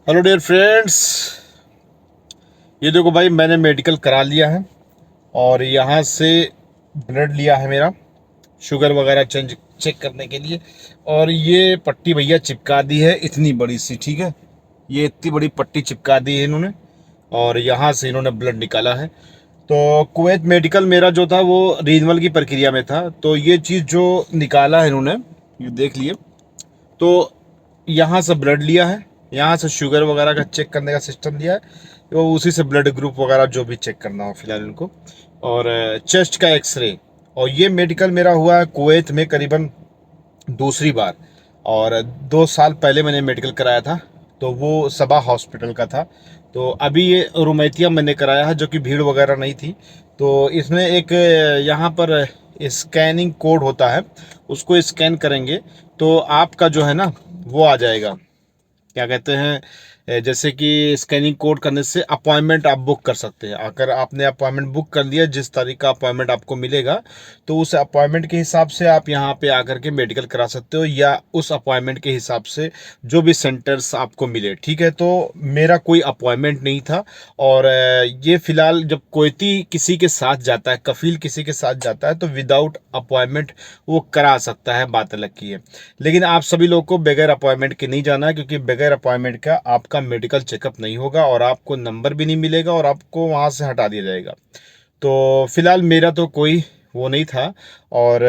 Hello dear friends, ये देखो भाई, मैंने मेडिकल करा लिया है और यहाँ से ब्लड लिया है मेरा, शुगर वगैरह चेक करने के लिए। और ये पट्टी भैया चिपका दी है इतनी बड़ी सी, ठीक है। ये इतनी बड़ी पट्टी चिपका दी है इन्होंने और यहाँ से इन्होंने ब्लड निकाला है। तो कुवैत मेडिकल मेरा जो था वो रीजनल की प्रक्रिया में था, तो ये चीज़ जो निकाला है इन्होंने, ये देख लिए। तो यहाँ से ब्लड लिया है, यहाँ से शुगर वगैरह का चेक करने का सिस्टम दिया है, तो उसी से ब्लड ग्रुप वगैरह जो भी चेक करना हो फिलहाल इनको। और चेस्ट का एक्सरे। और ये मेडिकल मेरा हुआ है कुवैत में करीबन दूसरी बार। और 2 साल पहले मैंने मेडिकल कराया था, तो वो सबा हॉस्पिटल का था। तो अभी ये रुमैतिया मैंने कराया है, जो कि भीड़ वगैरह नहीं थी। तो इसमें एक यहाँ पर स्कैनिंग कोड होता है, उसको स्कैन करेंगे तो आपका जो है ना वो आ जाएगा, क्या कहते हैं, जैसे कि स्कैनिंग कोड करने से अपॉइंटमेंट आप बुक कर सकते हैं। अगर आपने अपॉइंटमेंट बुक कर लिया, जिस तारीख का अपॉइंटमेंट आपको मिलेगा, तो उस अपॉइंटमेंट के हिसाब से आप यहाँ पे आकर के मेडिकल करा सकते हो, या उस अपॉइंटमेंट के हिसाब से जो भी सेंटर्स आपको मिले, ठीक है। तो मेरा कोई अपॉइंटमेंट नहीं था। और ये फिलहाल जब कोयती किसी के साथ जाता है, कफील किसी के साथ जाता है, तो विदाउट अपॉइंटमेंट वो करा सकता है, बात अलग की है। लेकिन आप सभी लोग को बगैर अपॉइंटमेंट के नहीं जाना है, क्योंकि बगैर अपॉइंटमेंट का आपका मेडिकल चेकअप नहीं होगा और आपको नंबर भी नहीं मिलेगा और आपको वहाँ से हटा दिया जाएगा। तो फिलहाल मेरा तो कोई वो नहीं था, और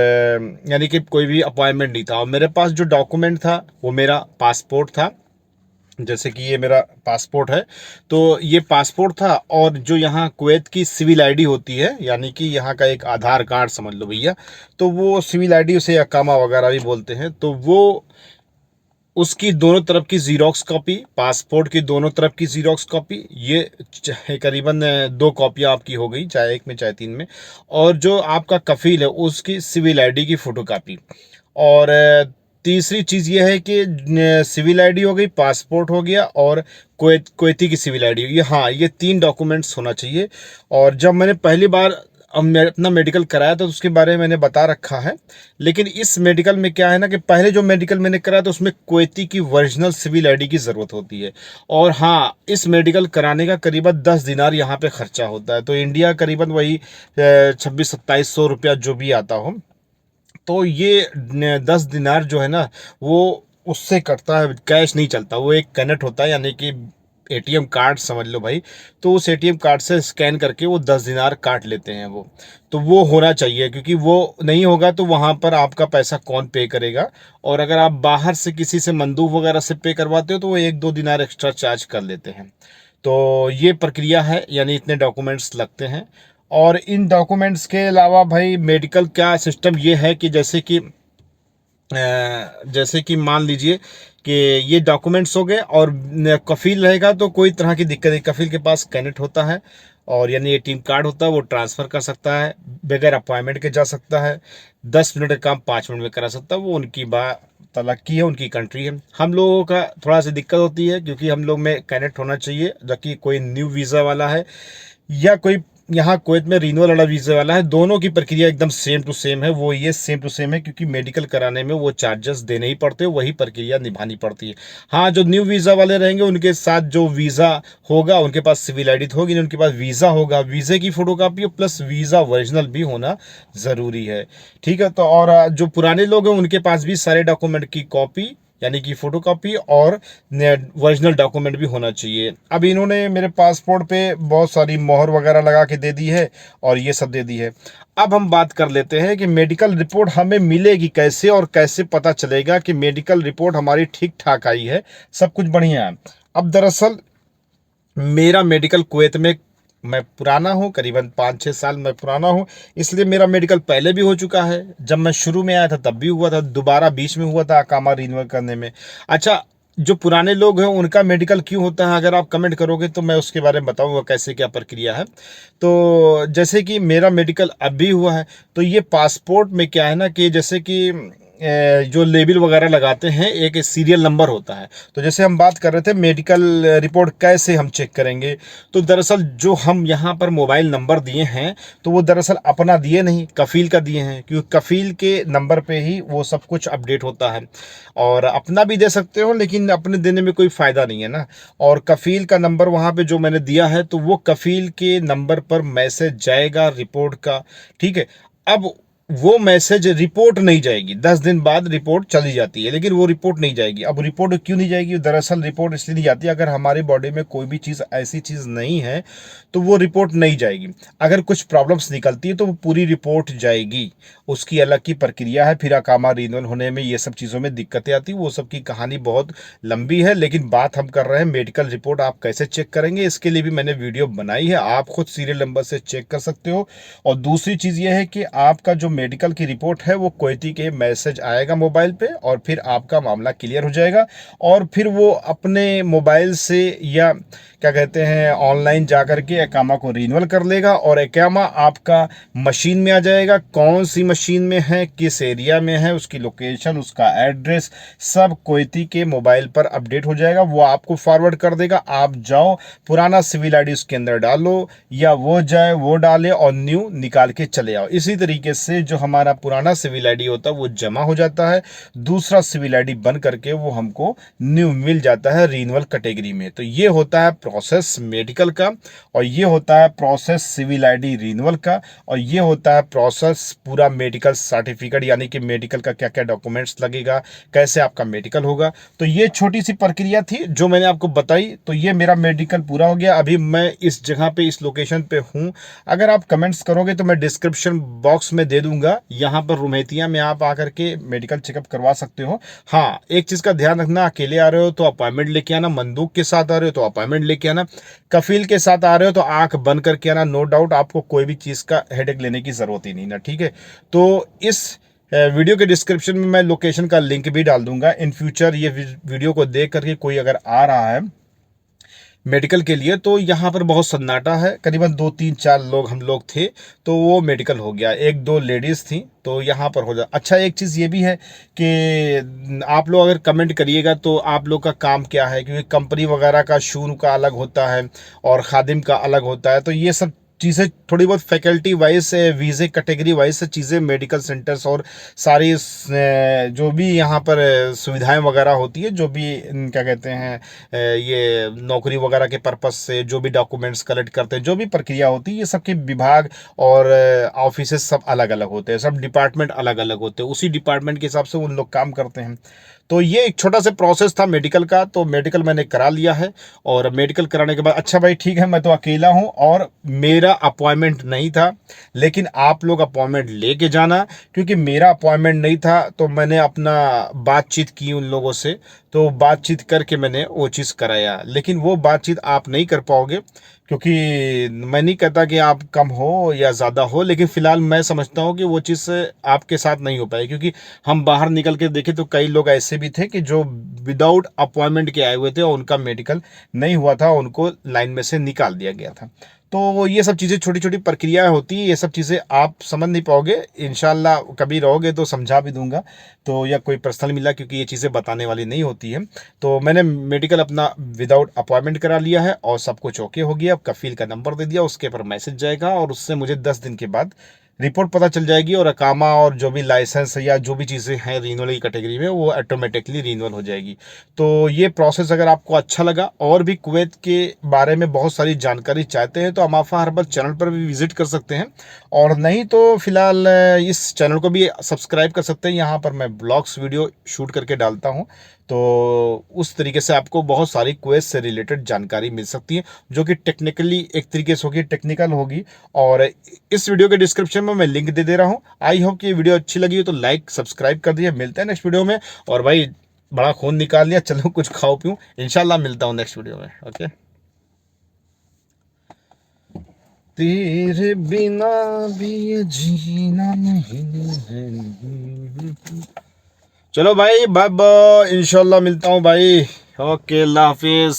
यानी कि कोई भी अपॉइंटमेंट नहीं था। और मेरे पास जो डॉक्यूमेंट था वो मेरा पासपोर्ट था, जैसे कि ये मेरा पासपोर्ट है। तो ये पासपोर्ट था, और जो यहाँ कुवैत की सिविल आईडी होती है, यानी कि यहाँ का एक आधार कार्ड समझ लो भैया, तो वो सिविल आईडी, उसे अकामा वगैरह भी बोलते हैं, तो वो उसकी दोनों तरफ की जीरोक्स कॉपी, पासपोर्ट की दोनों तरफ की जीरोक्स कॉपी, ये करीबन 2 कॉपियाँ आपकी हो गई, चाहे एक में चाहे 3 में। और जो आपका कफील है उसकी सिविल आईडी की फ़ोटोकॉपी। और तीसरी चीज़ ये है कि सिविल आईडी हो गई, पासपोर्ट हो गया, और कोयती की सिविल आईडी, ये हाँ, ये 3 डॉक्यूमेंट्स होना चाहिए। और जब मैंने पहली बार अब मैं अपना मेडिकल कराया तो उसके बारे में मैंने बता रखा है। लेकिन इस मेडिकल में क्या है ना, कि पहले जो मेडिकल मैंने कराया तो उसमें कुवैती की ओरिजिनल सिविल आईडी की ज़रूरत होती है। और हाँ, इस मेडिकल कराने का करीबन 10 दिनार यहाँ पे खर्चा होता है, तो इंडिया करीबन वही 2600-2700 रुपया जो भी आता हो। तो ये 10 दिनार जो है ना, वो उससे कटता है, कैश नहीं चलता, वो एक कनेक्ट होता है, यानी कि एटीएम कार्ड समझ लो भाई। तो उस एटीएम कार्ड से स्कैन करके वो 10 दिनार काट लेते हैं वो। तो वो होना चाहिए, क्योंकि वो नहीं होगा तो वहाँ पर आपका पैसा कौन पे करेगा। और अगर आप बाहर से किसी से मंदूक वगैरह से पे करवाते हो तो वो 1-2 दिनार एक्स्ट्रा चार्ज कर लेते हैं। तो ये प्रक्रिया है, यानी इतने डॉक्यूमेंट्स लगते हैं। और इन डॉक्यूमेंट्स के अलावा भाई मेडिकल का सिस्टम ये है कि जैसे कि मान लीजिए कि ये डॉक्यूमेंट्स हो गए, और कफील रहेगा तो कोई तरह की दिक्कत नहीं, कफील के पास कैनेट होता है, और यानी एटीएम कार्ड होता है, वो ट्रांसफ़र कर सकता है, बगैर अपॉइंटमेंट के जा सकता है, 10 मिनट का काम 5 मिनट में करा सकता है। वो उनकी बात अलग की है, उनकी कंट्री है। हम लोगों का थोड़ा सी दिक्कत होती है, क्योंकि हम लोग में कैनेट होना चाहिए, जबकि कोई न्यू वीज़ा वाला है या कोई यहाँ कुवैत में रिन्यूअल वाला वीज़ा वाला है, दोनों की प्रक्रिया एकदम सेम टू सेम है। वो ये सेम टू सेम है, क्योंकि मेडिकल कराने में वो चार्जेस देने ही पड़ते हैं, वही प्रक्रिया निभानी पड़ती है। हाँ, जो न्यू वीज़ा वाले रहेंगे उनके साथ जो वीज़ा होगा, उनके पास सिविल आईडी तो होगी नहीं, उनके पास वीज़ा होगा, वीज़े की फ़ोटोकॉपी प्लस वीज़ा ओरिजिनल भी होना ज़रूरी है, ठीक है। तो और जो पुराने लोग हैं उनके पास भी सारे डॉक्यूमेंट की कॉपी, यानी कि फ़ोटोकॉपी और ओरिजिनल डॉक्यूमेंट भी होना चाहिए। अब इन्होंने मेरे पासपोर्ट पे बहुत सारी मोहर वगैरह लगा के दे दी है, और ये सब दे दी है। अब हम बात कर लेते हैं कि मेडिकल रिपोर्ट हमें मिलेगी कैसे, और कैसे पता चलेगा कि मेडिकल रिपोर्ट हमारी ठीक ठाक आई है, सब कुछ बढ़िया है। अब दरअसल मेरा मेडिकल कुवैत में, मैं पुराना हूँ, करीबन 5-6 साल मैं पुराना हूँ, इसलिए मेरा मेडिकल पहले भी हो चुका है। जब मैं शुरू में आया था तब भी हुआ था, दोबारा बीच में हुआ था अकामा रिन्यूअल करने में। अच्छा, जो पुराने लोग हैं उनका मेडिकल क्यों होता है, अगर आप कमेंट करोगे तो मैं उसके बारे में बताऊंगा कैसे क्या प्रक्रिया है। तो जैसे कि मेरा मेडिकल अब भी हुआ है, तो ये पासपोर्ट में क्या है ना, कि जैसे कि जो लेबल वगैरह लगाते हैं एक सीरियल नंबर होता है। तो जैसे हम बात कर रहे थे मेडिकल रिपोर्ट कैसे हम चेक करेंगे, तो दरअसल जो हम यहाँ पर मोबाइल नंबर दिए हैं तो वो दरअसल अपना दिए नहीं, कफील का दिए हैं, क्योंकि कफील के नंबर पे ही वो सब कुछ अपडेट होता है। और अपना भी दे सकते हो लेकिन अपने देने में कोई फ़ायदा नहीं है ना। और कफील का नंबर वहाँ पे जो मैंने दिया है तो वो कफील के नंबर पर मैसेज जाएगा रिपोर्ट का, ठीक है। अब वो मैसेज रिपोर्ट नहीं जाएगी, 10 दिन बाद रिपोर्ट चली जाती है लेकिन वो रिपोर्ट नहीं जाएगी। अब रिपोर्ट क्यों नहीं जाएगी? दरअसल रिपोर्ट इसलिए नहीं जाती, अगर हमारी बॉडी में कोई भी चीज़ ऐसी चीज़ नहीं है तो वो रिपोर्ट नहीं जाएगी। अगर कुछ प्रॉब्लम्स निकलती है तो वो पूरी रिपोर्ट जाएगी, उसकी अलग की प्रक्रिया है। फिर अकामा रिन्यूअल होने में ये सब चीज़ों में दिक्कतें आती, वो सब की कहानी बहुत लंबी है। लेकिन बात हम कर रहे हैं मेडिकल रिपोर्ट आप कैसे चेक करेंगे, इसके लिए भी मैंने वीडियो बनाई है, आप खुद सीरियल नंबर से चेक कर सकते हो। और दूसरी चीज़ ये है कि आपका जो मेडिकल की रिपोर्ट है वो क्वैती के मैसेज आएगा मोबाइल पे और फिर आपका मामला क्लियर हो जाएगा। और फिर वो अपने मोबाइल से या क्या कहते हैं ऑनलाइन जा कर के एकामा को रिन्यूअल कर लेगा और एकामा आपका मशीन में आ जाएगा। कौन सी मशीन में है, किस एरिया में है, उसकी लोकेशन, उसका एड्रेस सब क्वैती के मोबाइल पर अपडेट हो जाएगा। वो आपको फॉरवर्ड कर देगा, आप जाओ पुराना सिविल आईडी उसके अंदर डालो या वो जाए वो डाले और न्यू निकाल के चले आओ। इसी तरीके से जो हमारा पुराना सिविल आईडी होता है वो जमा हो जाता है, दूसरा सिविल आईडी बन करके वो हमको न्यू मिल जाता है रिन्यूअल कैटेगरी में। तो ये होता है प्रोसेस मेडिकल का, और ये होता है प्रोसेस सिविल आईडी रिन्यूअल का, और ये होता है प्रोसेस पूरा मेडिकल सर्टिफिकेट, यानी कि मेडिकल का क्या क्या डॉक्यूमेंट्स लगेगा, कैसे आपका मेडिकल होगा। तो ये छोटी सी प्रक्रिया थी जो मैंने आपको बताई। तो ये मेरा मेडिकल पूरा हो गया, अभी मैं इस जगह पे इस लोकेशन पे हूँ। अगर आप कमेंट्स करोगे तो मैं डिस्क्रिप्शन बॉक्स में दे दूंगा, यहाँ पर रुमेतिया में आप आकर के मेडिकल चेकअप करवा सकते हो। हाँ, एक चीज़ का ध्यान रखना, अकेले आ रहे हो तो अपॉइंटमेंट लेके आना, मंदूक के साथ आ रहे हो तो अपॉइंटमेंट लेके आना, कफील के साथ आ रहे हो तो आंख बंद करके आना। नो डाउट आपको कोई भी चीज़ का हेडेक लेने की ज़रूरत ही नहीं ना, ठीक है। तो इस वीडियो के डिस्क्रिप्शन में मैं लोकेशन का लिंक भी डाल दूंगा। इन फ्यूचर ये वीडियो को देख करके कोई अगर आ रहा है मेडिकल के लिए तो यहाँ पर बहुत सन्नाटा है, करीबन 2 3 4 लोग हम लोग थे तो वो मेडिकल हो गया, 1 2 लेडीज़ थी तो यहाँ पर हो जा। अच्छा, एक चीज़ ये भी है कि आप लोग अगर कमेंट करिएगा तो आप लोग का काम क्या है, क्योंकि कंपनी वगैरह का शून का अलग होता है और खादिम का अलग होता है। तो ये सब चीज़ें थोड़ी बहुत फैकल्टी वाइज वीज़े कैटेगरी वाइज चीज़ें मेडिकल सेंटर्स और सारी जो भी यहाँ पर सुविधाएं वगैरह होती है, जो भी क्या कहते हैं ये नौकरी वगैरह के पर्पस से जो भी डॉक्यूमेंट्स कलेक्ट करते हैं, जो भी प्रक्रिया होती है, ये सबके विभाग और ऑफिसेस सब अलग अलग होते हैं, सब डिपार्टमेंट अलग अलग होते हैं, उसी डिपार्टमेंट के हिसाब से उन लोग काम करते हैं। तो ये एक छोटा सा प्रोसेस था मेडिकल का, तो मेडिकल मैंने करा लिया है। और मेडिकल कराने के बाद अच्छा भाई ठीक है, मैं तो अकेला हूँ और मेरा अपॉइंटमेंट नहीं था, लेकिन आप लोग अपॉइंटमेंट लेके जाना, क्योंकि मेरा अपॉइंटमेंट नहीं था तो मैंने अपना बातचीत की उन लोगों से, तो बातचीत करके मैंने वो चीज़ कराया। लेकिन वो बातचीत आप नहीं कर पाओगे, क्योंकि मैं नहीं कहता कि आप कम हो या ज़्यादा हो, लेकिन फ़िलहाल मैं समझता हूँ कि वो चीज़ आपके साथ नहीं हो पाई, क्योंकि हम बाहर निकल के देखे तो कई लोग ऐसे भी थे कि जो विदाउट अपॉइंटमेंट के आए हुए थे और उनका मेडिकल नहीं हुआ था, उनको लाइन में से निकाल दिया गया था। तो ये सब चीज़ें छोटी छोटी प्रक्रियाएं होती हैं, ये सब चीज़ें आप समझ नहीं पाओगे, इंशाल्लाह कभी रहोगे तो समझा भी दूंगा तो, या कोई पर्सनल मिला, क्योंकि ये चीज़ें बताने वाली नहीं होती है। तो मैंने मेडिकल अपना विदाउट अपॉइंटमेंट करा लिया है और सब कुछ ओके हो गया। अब कफील का नंबर दे दिया, उसके ऊपर मैसेज जाएगा और उससे मुझे 10 दिन के बाद रिपोर्ट पता चल जाएगी और अकामा और जो भी लाइसेंस या जो भी चीज़ें हैं रिन्यूअल की कैटेगरी में वो ऑटोमेटिकली रिन्यूअल हो जाएगी। तो ये प्रोसेस अगर आपको अच्छा लगा और भी कुवैत के बारे में बहुत सारी जानकारी चाहते हैं तो अमाफा हर्बल चैनल पर भी विजिट कर सकते हैं, और नहीं तो फिलहाल इस चैनल को भी सब्सक्राइब कर सकते हैं। यहाँ पर मैं ब्लॉग्स वीडियो शूट करके डालता हूँ, तो उस तरीके से आपको बहुत सारी क्वेज से रिलेटेड जानकारी मिल सकती है, जो कि टेक्निकली एक तरीके से होगी, टेक्निकल होगी। और इस वीडियो के डिस्क्रिप्शन में मैं लिंक दे दे रहा हूँ। आई होप कि ये वीडियो अच्छी लगी हो तो लाइक सब्सक्राइब कर दिए। मिलते हैं नेक्स्ट वीडियो में। और भाई बड़ा खून निकाल लिया, चलो कुछ खाओ पीऊँ, इंशाल्लाह मिलता हूँ नेक्स्ट वीडियो में। ओके, तेरे बिना भी ये जीना नहीं है। चलो भाई, बाय बाय, इंशाल्लाह मिलता हूँ भाई। ओके, अल्लाह हाफिज।